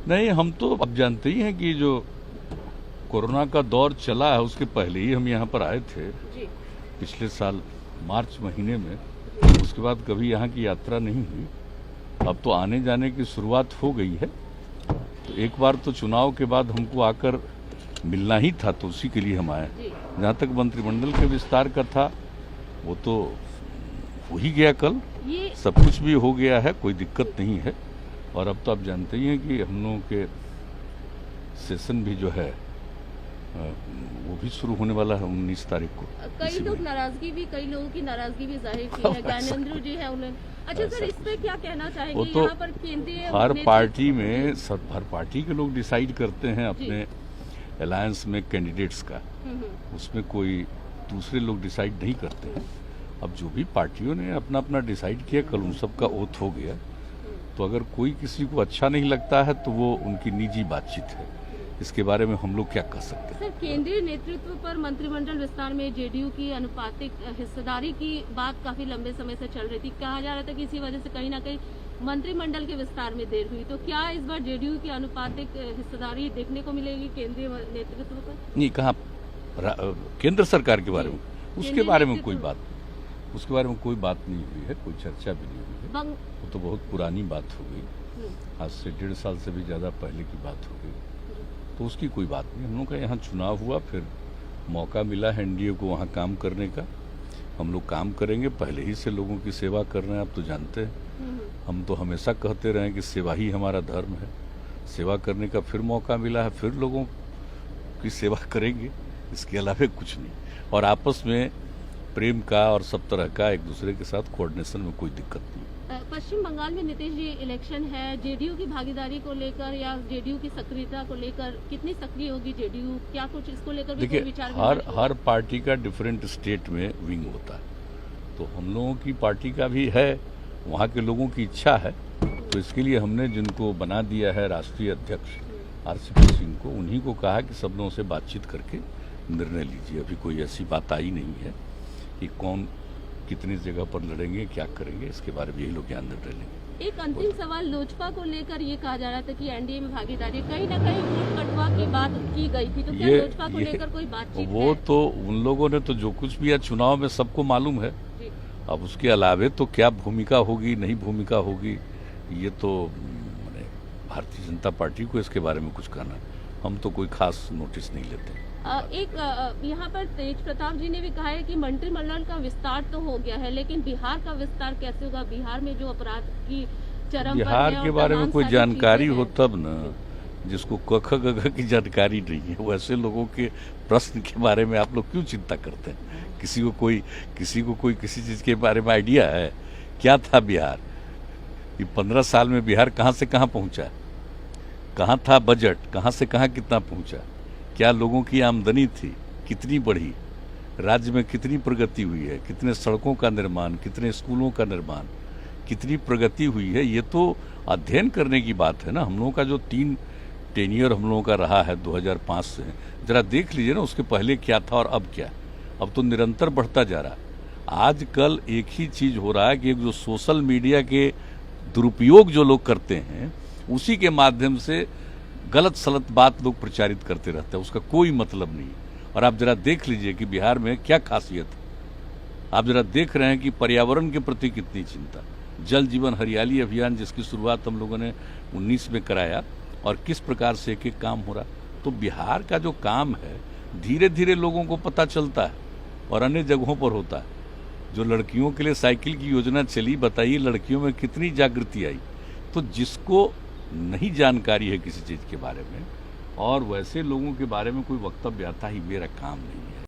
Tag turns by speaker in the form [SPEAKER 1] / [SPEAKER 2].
[SPEAKER 1] नहीं, हम तो अब जानते ही हैं कि जो कोरोना का दौर चला है उसके पहले ही हम यहाँ पर आए थे
[SPEAKER 2] जी।
[SPEAKER 1] पिछले साल मार्च महीने में। उसके बाद कभी यहाँ की यात्रा नहीं हुई। अब तो आने जाने की शुरुआत हो गई है। तो एक बार तो चुनाव के बाद हमको आकर मिलना ही था, तो उसी के लिए हम आए। जहाँ तक मंत्रिमंडल के विस्तार का था वो तो हो ही गया, कल सब कुछ भी हो गया है, कोई दिक्कत नहीं है। और अब तो आप जानते ही हैं कि हम लोगों के सेशन भी जो है वो भी शुरू होने वाला है 19 तारीख को।
[SPEAKER 2] कई लोगों की नाराजगी भी जाहिर की है। ज्ञानेंद्र जी है उन्हें। अच्छा सर, इस पे क्या कहना चाहेंगे?
[SPEAKER 1] वो तो
[SPEAKER 2] यहाँ पर केंद्रीय
[SPEAKER 1] हर पार्टी में हर पार्टी के लोग डिसाइड करते हैं अपने अलायंस में कैंडिडेट्स का, उसमें कोई दूसरे लोग डिसाइड नहीं करते हैं। अब जो भी पार्टियों ने अपना अपना डिसाइड किया, कल उन सब का ओथ हो गया। तो अगर कोई किसी को अच्छा नहीं लगता है तो वो उनकी निजी बातचीत है, इसके बारे में हम लोग क्या कह सकते हैं।
[SPEAKER 2] सर, केंद्रीय नेतृत्व पर मंत्रिमंडल विस्तार में जेडीयू की अनुपातिक हिस्सेदारी की बात काफी लंबे समय से चल रही थी। कहा जा रहा था कि इसी वजह से कहीं ना कहीं मंत्रिमंडल के विस्तार में देर हुई। तो क्या इस बार जेडीयू की अनुपातिक हिस्सेदारी देखने को मिलेगी केंद्रीय नेतृत्व पर?
[SPEAKER 1] नहीं, कहा केंद्र सरकार के बारे में, उसके बारे में कोई बात नहीं हुई है, कोई चर्चा भी नहीं हुई है। वो तो बहुत पुरानी बात हो गई, आज से 1.5 साल से भी ज्यादा पहले की बात हो गई। तो उसकी कोई बात नहीं। हम लोग का यहाँ चुनाव हुआ, फिर मौका मिला है एनडीए को वहाँ काम करने का। हम लोग काम करेंगे, पहले ही से लोगों की सेवा कर रहे हैं, आप तो जानते हैं। हम तो हमेशा कहते रहे कि सेवा ही हमारा धर्म है। सेवा करने का फिर मौका मिला है, फिर लोगों की सेवा करेंगे, इसके अलावा कुछ नहीं। और आपस में प्रेम का और सब तरह का एक दूसरे के साथ कोऑर्डिनेशन में कोई दिक्कत नहीं।
[SPEAKER 2] पश्चिम बंगाल में नीतीश जी इलेक्शन है, जेडीयू की भागीदारी को लेकर या जेडीयू की सक्रियता को लेकर कितनी सक्रिय होगी जेडीयू? क्या कुछ इसको लेकर भी कोई विचार?
[SPEAKER 1] हर पार्टी का डिफरेंट स्टेट में विंग होता है, तो हम लोगों की पार्टी का भी है, वहाँ के लोगों की इच्छा है। तो इसके लिए हमने जिनको बना दिया है राष्ट्रीय अध्यक्ष आरसीपी सिंह को, उन्हीं को कहा कि सब लोगों से बातचीत करके निर्णय लीजिए। अभी कोई ऐसी बात आई नहीं है कि कौन कितनी जगह पर लड़ेंगे, क्या करेंगे, इसके बारे में यही लोग यहाँ निर्णय लेंगे।
[SPEAKER 2] एक अंतिम सवाल, लोजपा को लेकर ये कहा जा रहा था कि एनडीए में भागीदारी, कहीं ना कहीं कटवा की बात की गई थी। तो क्या लोजपा को लेकर कोई बातचीत है?
[SPEAKER 1] वो तो उन लोगों ने तो जो कुछ भी है चुनाव में सबको मालूम है। अब उसके अलावे तो क्या भूमिका होगी, नहीं भूमिका होगी, ये तो भारतीय जनता पार्टी को इसके बारे में कुछ कहना। हम तो कोई खास नोटिस नहीं लेते।
[SPEAKER 2] यहाँ पर तेज प्रताप जी ने भी कहा है कि मंत्रिमंडल का विस्तार तो हो गया है, लेकिन बिहार का विस्तार कैसे होगा? बिहार में जो अपराध की चरम
[SPEAKER 1] बिहार के बारे में कोई जानकारी हो तब न, जिसको कख गघ की जानकारी नहीं है, वैसे लोगों के प्रश्न के बारे में आप लोग क्यों चिंता करते हैं? किसी को कोई किसी चीज के बारे में आइडिया है? क्या था बिहार? ये 15 साल में बिहार कहाँ से कहाँ पहुंचा? कहाँ था बजट? कहाँ से कहाँ कितना पहुंचा? क्या लोगों की आमदनी थी? कितनी बढ़ी? राज्य में कितनी प्रगति हुई है? कितने सड़कों का निर्माण, कितने स्कूलों का निर्माण, कितनी प्रगति हुई है? ये तो अध्ययन करने की बात है ना। हम लोगों का जो 3 टेन्योर हम लोगों का रहा है 2005 से, जरा देख लीजिए ना, उसके पहले क्या था और अब क्या। अब तो निरंतर बढ़ता जा रहा है। आजकल एक ही चीज हो रहा है कि जो सोशल मीडिया के दुरुपयोग जो लोग करते हैं, उसी के माध्यम से गलत सलत बात लोग प्रचारित करते रहते हैं, उसका कोई मतलब नहीं। और आप जरा देख लीजिए कि बिहार में क्या खासियत है। आप जरा देख रहे हैं कि पर्यावरण के प्रति कितनी चिंता, जल जीवन हरियाली अभियान जिसकी शुरुआत हम लोगों ने 19 में कराया, और किस प्रकार से एक काम हो रहा। तो बिहार का जो काम है धीरे धीरे लोगों को पता चलता है और अन्य जगहों पर होता है। जो लड़कियों के लिए साइकिल की योजना चली, बताइए लड़कियों में कितनी जागृति आई। तो जिसको नहीं जानकारी है किसी चीज के बारे में और वैसे लोगों के बारे में कोई वक्तव्य आता ही मेरा काम नहीं है।